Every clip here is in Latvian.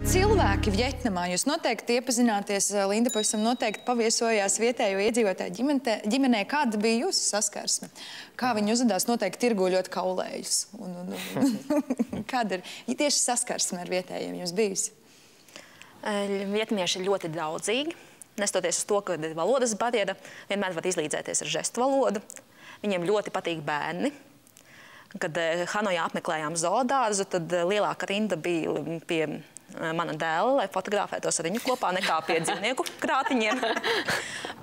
Cilvēki Vjetnamā, jūs noteikti iepazināties, Linda pavisam noteikti paviesojās vietējo iedzīvotāju ģimenē. Kāda bija jūsu saskarsme? Kā viņi uzvedās noteikti tirgoļot kaulējus? Kāda ir tieši saskarsme ar vietējiem jums bijusi? Vietnamieši ir ļoti draudzīgi. Nestoties uz to, ka ir valodas barjera, vienmēr var izlīdzēties ar žestu valodu. Viņiem ļoti patīk bērni. Kad Hanojā apmeklējām zoodārzu, tad lielāka rinda bija pie mana dēla, lai fotografētos ar viņu kopā, nekā pie dzīvnieku krātiņiem.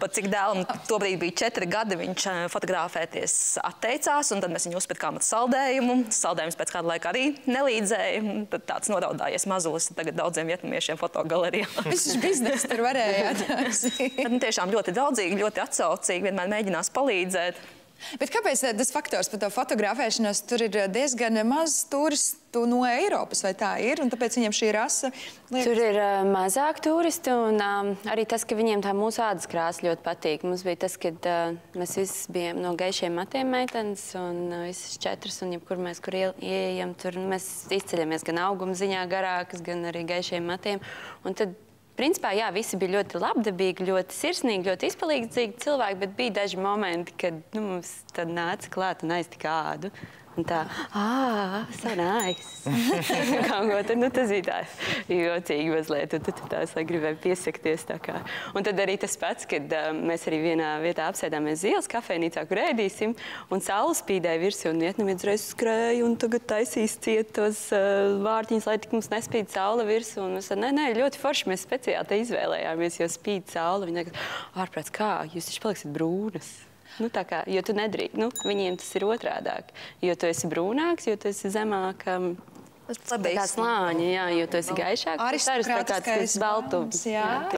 Pat cik dēlam tobrīd bija 4 gadi, viņš fotografēties atteicās, un tad mēs viņu uzpirkām ar saldējumu. Saldējums pēc kāda laika arī nelīdzēja. Tad tāds noraudājies mazulis tagad daudziem vietnamiešiem fotogalerijā. Viss biznes tur varējāt. Tad tiešām ļoti draudzīgi, ļoti atsaucīgi, vienmēr mēģinās palīdzēt. Bet kāpēc tas faktors par to fotografēšanos? Tur ir diezgan maz turistu no Eiropas, vai tā ir? Un tāpēc viņiem šī rasa liekas... Tur ir mazāk turistu, un arī tas, ka viņiem tā mūsu ādas krāsa ļoti patīk. Mums bija tas, kad mēs visi bijām no gaišiem matiem meitenes, un visas 4, un jebkur mēs, kur ieejam, tur mēs izceļamies gan auguma ziņā garākas, gan arī gaišiem matiem. Un tad principā, jā, visi bija ļoti labdabīgi, ļoti sirsnīgi, ļoti izpalīdzīgi cilvēki, bet bija daži momenti, kad mums tad nāca klāt un aiztika ādu. Un tā, so nice. Tas bija tā jocīgi mazliet, un tad tās gribēja piesakties tā kā. Un tad arī tas pats, kad mēs arī vienā vietā apsēdāmies ielas kafejnīcā, kur ēdīsim, un saule spīdēja virsū, un vietnamietis reiz skrēja, un tagad taisīs ciet tos vārtiņus, lai tik mums nespīd saule virsū. Un mēs nē, ļoti forši, mēs speciāli te izvēlējāmies, jo spīd saule. Viņi teica, ārprāts, kā? Jūs taču paliksiet brūnas. Tā kā, jo tu nedrīkst, viņiem tas ir otrādāk. Jo tu esi brūnāks, jo tu esi zemāk slāņa, jā, jo tu esi gaišāks. Aristokrātiskais baltums, jā.